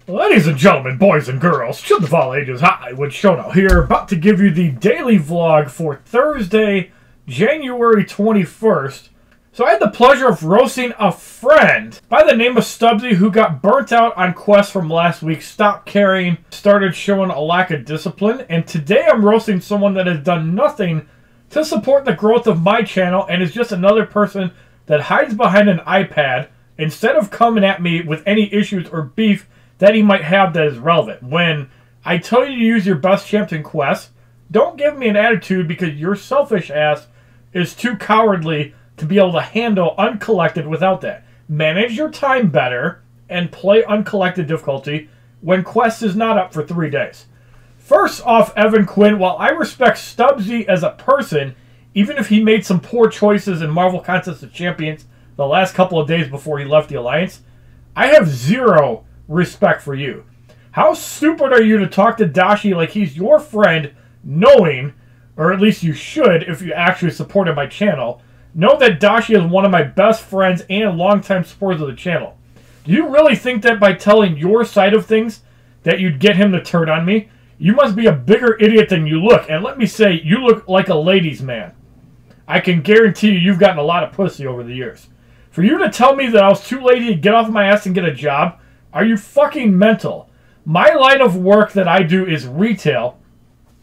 Ladies and gentlemen, boys and girls, children of all ages, hi, Shono here, about to give you the daily vlog for Thursday, January 21st. So I had the pleasure of roasting a friend by the name of Stubbsy who got burnt out on quests from last week, stopped caring, started showing a lack of discipline, and today I'm roasting someone that has done nothing to support the growth of my channel and is just another person that hides behind an iPad instead of coming at me with any issues or beef that he might have that is relevant. When I tell you to use your best champion quest, don't give me an attitude because your selfish ass is too cowardly to be able to handle uncollected without that. Manage your time better and play uncollected difficulty when quest is not up for 3 days. First off, Evan Quinn, while I respect Stubbsy as a person, even if he made some poor choices in Marvel Contest of Champions the last couple of days before he left the Alliance, I have zero respect for you. How stupid are you to talk to Dashi like he's your friend, knowing, or at least you should if you actually supported my channel, know that Dashi is one of my best friends and longtime supporters of the channel. Do you really think that by telling your side of things that you'd get him to turn on me? You must be a bigger idiot than you look, and let me say, you look like a ladies' man. I can guarantee you've gotten a lot of pussy over the years. For you to tell me that I was too lazy to get off my ass and get a job, are you fucking mental? My line of work that I do is retail.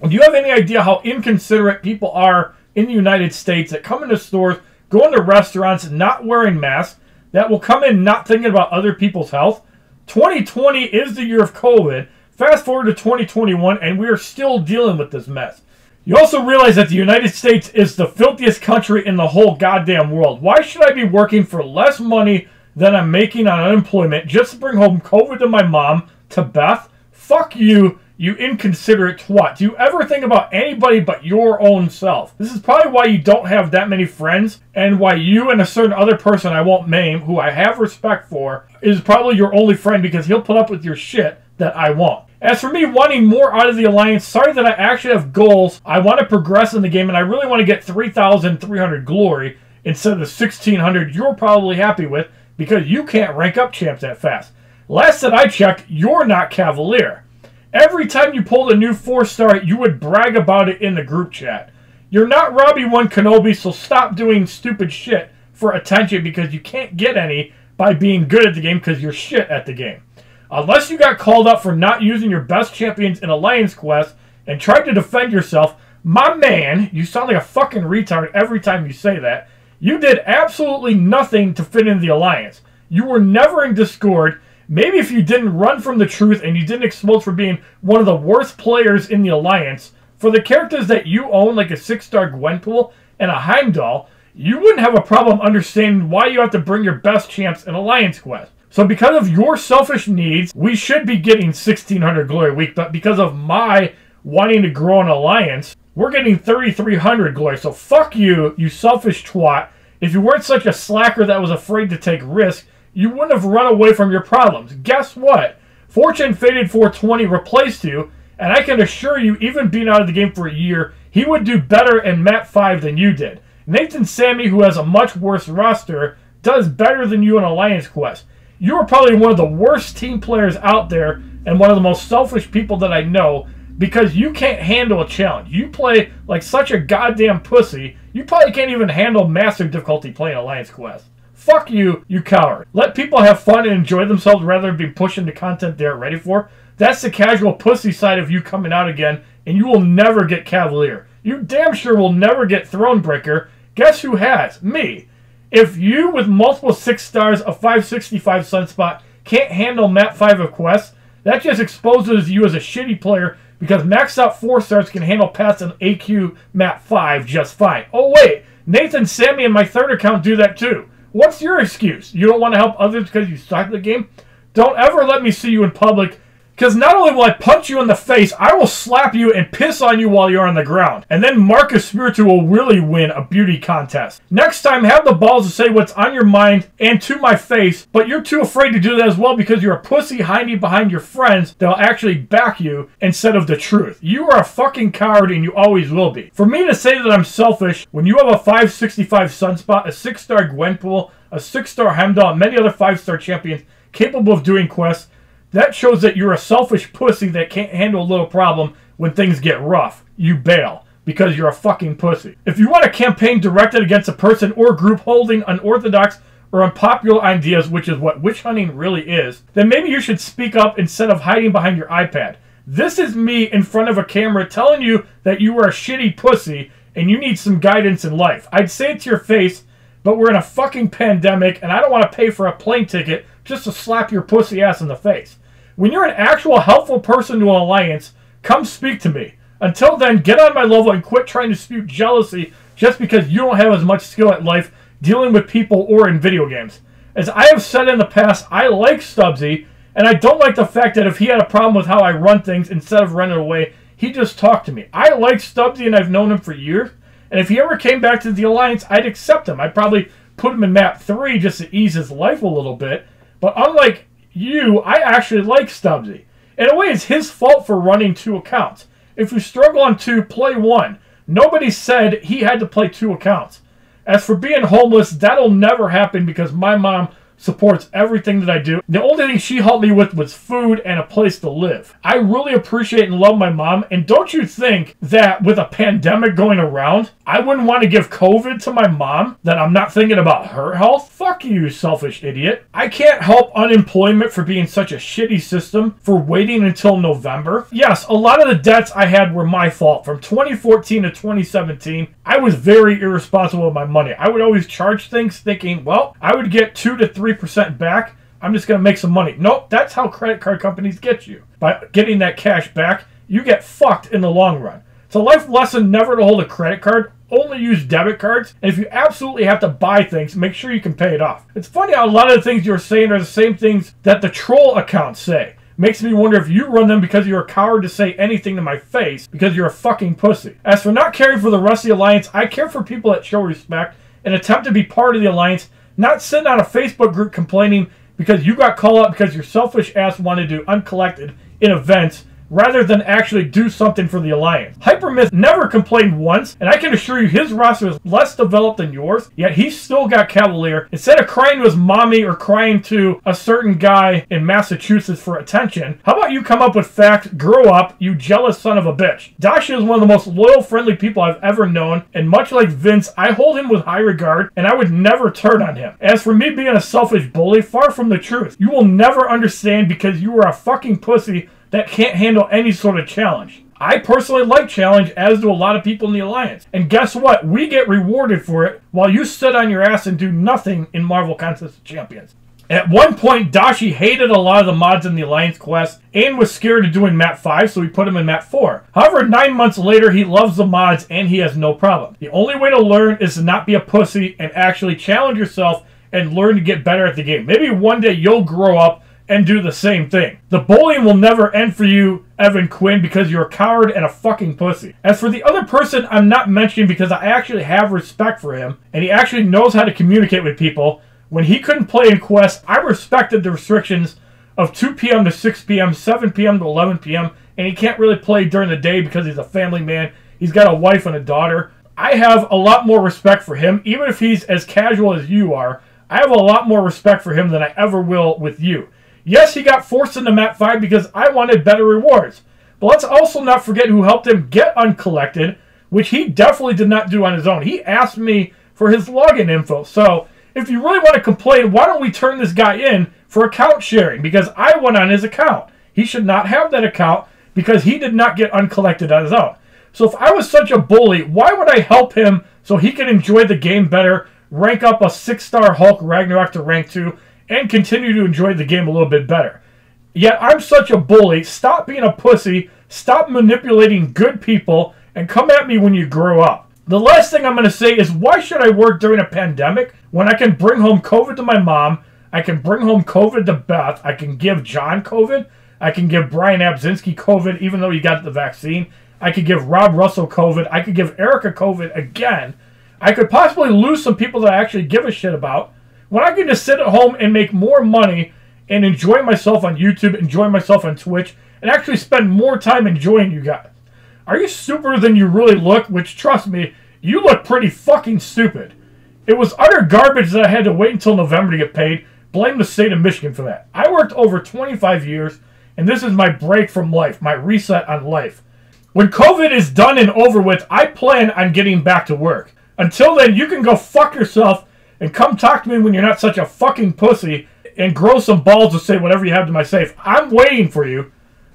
Do you have any idea how inconsiderate people are in the United States that come into stores, go into restaurants not wearing masks, that will come in not thinking about other people's health? 2020 is the year of COVID. Fast forward to 2021 and we are still dealing with this mess. You also realize that the United States is the filthiest country in the whole goddamn world. Why should I be working for less money than I'm making on unemployment just to bring home COVID to my mom, to Beth? Fuck you, you inconsiderate twat. Do you ever think about anybody but your own self? This is probably why you don't have that many friends, and why you and a certain other person I won't name, who I have respect for, is probably your only friend because he'll put up with your shit that I won't. As for me wanting more out of the Alliance, sorry that I actually have goals. I want to progress in the game, and I really want to get 3,300 glory instead of the 1,600 you're probably happy with, because you can't rank up champs that fast. Last that I checked, you're not Cavalier. Every time you pulled a new 4-star, you would brag about it in the group chat. You're not Robbie 1 Kenobi, so stop doing stupid shit for attention because you can't get any by being good at the game because you're shit at the game. Unless you got called up for not using your best champions in Alliance Quest and tried to defend yourself, my man, you sound like a fucking retard every time you say that. You did absolutely nothing to fit in the Alliance. You were never in Discord. Maybe if you didn't run from the truth and you didn't explode for being one of the worst players in the Alliance, for the characters that you own, like a 6-star Gwenpool and a Heimdall, you wouldn't have a problem understanding why you have to bring your best champs in Alliance Quest. So because of your selfish needs, we should be getting 1,600 glory a week, but because of my wanting to grow an Alliance, we're getting 3,300 glory. So fuck you, you selfish twat. If you weren't such a slacker that was afraid to take risks, you wouldn't have run away from your problems. Guess what? Fortune Faded 420 replaced you, and I can assure you, even being out of the game for a year, he would do better in Map 5 than you did. Nathan Sammy, who has a much worse roster, does better than you in Alliance Quest. You are probably one of the worst team players out there and one of the most selfish people that I know because you can't handle a challenge. You play like such a goddamn pussy, you probably can't even handle massive difficulty playing Alliance Quest. Fuck you, you coward. Let people have fun and enjoy themselves rather than be pushed into content they're ready for. That's the casual pussy side of you coming out again, and you will never get Cavalier. You damn sure will never get Thronebreaker. Guess who has? Me. If you, with multiple 6 stars, a 565 Sunspot, can't handle Map 5 of Quest, that just exposes you as a shitty player because maxed out 4 stars can handle paths in AQ Map 5 just fine. Oh wait, Nathan, Sammy, and my third account do that too. What's your excuse? You don't want to help others because you suck at the game? Don't ever let me see you in public, because not only will I punch you in the face, I will slap you and piss on you while you're on the ground. And then Marcus Spiritu will really win a beauty contest. Next time, have the balls to say what's on your mind and to my face, but you're too afraid to do that as well because you're a pussy hiding behind your friends that'll actually back you instead of the truth. You are a fucking coward and you always will be. For me to say that I'm selfish when you have a 565 Sunspot, a 6-star Gwenpool, a 6-star Heimdall, and many other 5-star champions capable of doing quests, That shows that you're a selfish pussy that can't handle a little problem when things get rough. You bail because you're a fucking pussy. If you want a campaign directed against a person or group holding unorthodox or unpopular ideas, which is what witch hunting really is, then maybe you should speak up instead of hiding behind your iPad. This is me in front of a camera telling you that you are a shitty pussy and you need some guidance in life. I'd say it to your face, but we're in a fucking pandemic and I don't want to pay for a plane ticket just to slap your pussy ass in the face. When you're an actual helpful person to an alliance, come speak to me. Until then, get on my level and quit trying to spew jealousy just because you don't have as much skill at life dealing with people or in video games. As I have said in the past, I like Stubbsy, and I don't like the fact that if he had a problem with how I run things, instead of running away, he just talked to me. I like Stubbsy, and I've known him for years, and if he ever came back to the Alliance, I'd accept him. I'd probably put him in map 3 just to ease his life a little bit, but unlike you, I actually like Stubbsy. In a way, it's his fault for running 2 accounts. If you struggle on 2, play 1. Nobody said he had to play 2 accounts. As for being homeless, that'll never happen because my mom supports everything that I do. The only thing she helped me with was food and a place to live. I really appreciate and love my mom, and don't you think that with a pandemic going around, I wouldn't want to give COVID to my mom, that I'm not thinking about her health? Fuck you, selfish idiot. I can't help unemployment for being such a shitty system, for waiting until November. Yes, a lot of the debts I had were my fault. From 2014 to 2017, I was very irresponsible with my money. I would always charge things thinking, well, I would get 2 to 3% back. I'm just going to make some money. Nope, that's how credit card companies get you. By getting that cash back, you get fucked in the long run. It's a life lesson never to hold a credit card. Only use debit cards. And if you absolutely have to buy things, make sure you can pay it off. It's funny how a lot of the things you're saying are the same things that the troll accounts say. Makes me wonder if you run them because you're a coward to say anything to my face because you're a fucking pussy. As for not caring for the rest of the Alliance, I care for people that show respect and attempt to be part of the Alliance, not sitting on a Facebook group complaining because you got called out because your selfish ass wanted to do uncollected in events rather than actually do something for the Alliance. Hypermyth never complained once, and I can assure you his roster is less developed than yours, yet he still got Cavalier. Instead of crying to his mommy or crying to a certain guy in Massachusetts for attention, how about you come up with facts, grow up, you jealous son of a bitch. Dasha is one of the most loyal, friendly people I've ever known, and much like Vince, I hold him with high regard, and I would never turn on him. As for me being a selfish bully, far from the truth. You will never understand because you are a fucking pussy that can't handle any sort of challenge. I personally like challenge, as do a lot of people in the Alliance. And guess what? We get rewarded for it while you sit on your ass and do nothing in Marvel Contest of Champions. At one point, Dashi hated a lot of the mods in the Alliance quest and was scared of doing map 5, so we put him in map 4. However, 9 months later, he loves the mods and he has no problem. The only way to learn is to not be a pussy and actually challenge yourself and learn to get better at the game. Maybe one day you'll grow up and do the same thing. The bullying will never end for you, Evan Quinn, because you're a coward and a fucking pussy. As for the other person I'm not mentioning because I actually have respect for him, and he actually knows how to communicate with people, when he couldn't play in Quest, I respected the restrictions of 2 p.m. to 6 p.m., 7 p.m. to 11 p.m., and he can't really play during the day because he's a family man. He's got a wife and a daughter. I have a lot more respect for him, even if he's as casual as you are. I have a lot more respect for him than I ever will with you. Yes, he got forced into map 5 because I wanted better rewards. But let's also not forget who helped him get uncollected, which he definitely did not do on his own. He asked me for his login info. So if you really want to complain, why don't we turn this guy in for account sharing? Because I went on his account. He should not have that account because he did not get uncollected on his own. So if I was such a bully, why would I help him so he can enjoy the game better, rank up a 6-star Hulk Ragnarok to rank 2, and continue to enjoy the game a little bit better? Yet I'm such a bully. Stop being a pussy, stop manipulating good people, and come at me when you grow up. The last thing I'm going to say is, why should I work during a pandemic when I can bring home COVID to my mom, I can bring home COVID to Beth, I can give John COVID, I can give Brian Abzinski COVID even though he got the vaccine, I could give Rob Russell COVID, I could give Erica COVID again, I could possibly lose some people that I actually give a shit about, when I can just sit at home and make more money and enjoy myself on YouTube, enjoy myself on Twitch, and actually spend more time enjoying you guys. Are you stupider than you really look? Which, trust me, you look pretty fucking stupid. It was utter garbage that I had to wait until November to get paid, blame the state of Michigan for that. I worked over 25 years, and this is my break from life, my reset on life. When COVID is done and over with, I plan on getting back to work. Until then, you can go fuck yourself and come talk to me when you're not such a fucking pussy and grow some balls to say whatever you have to my safe. I'm waiting for you.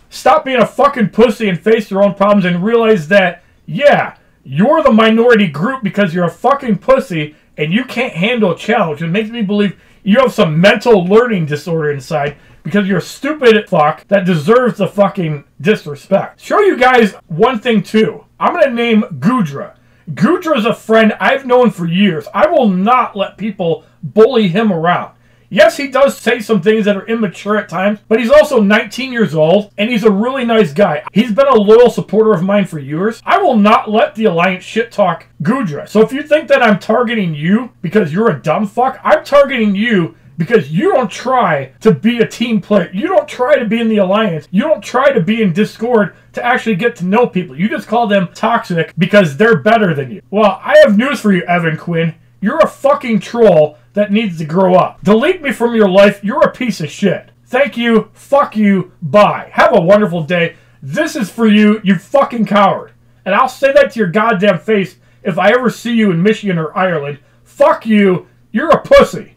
Stop being a fucking pussy and face your own problems and realize that, yeah, you're the minority group because you're a fucking pussy and you can't handle a challenge. It makes me believe you have some mental learning disorder inside because you're a stupid fuck that deserves the fucking disrespect. Show you guys one thing too. I'm going to name Gudra. Gudra's a friend I've known for years. I will not let people bully him around. Yes, he does say some things that are immature at times, but he's also 19 years old, and he's a really nice guy. He's been a loyal supporter of mine for years. I will not let the Alliance shit talk Gudra. So if you think that I'm targeting you because you're a dumb fuck, I'm targeting you because you don't try to be a team player. You don't try to be in the Alliance. You don't try to be in Discord to actually get to know people. You just call them toxic because they're better than you. Well, I have news for you, Evan Quinn. You're a fucking troll that needs to grow up. Delete me from your life. You're a piece of shit. Thank you. Fuck you. Bye. Have a wonderful day. This is for you, you fucking coward. And I'll say that to your goddamn face if I ever see you in Michigan or Ireland. Fuck you. You're a pussy.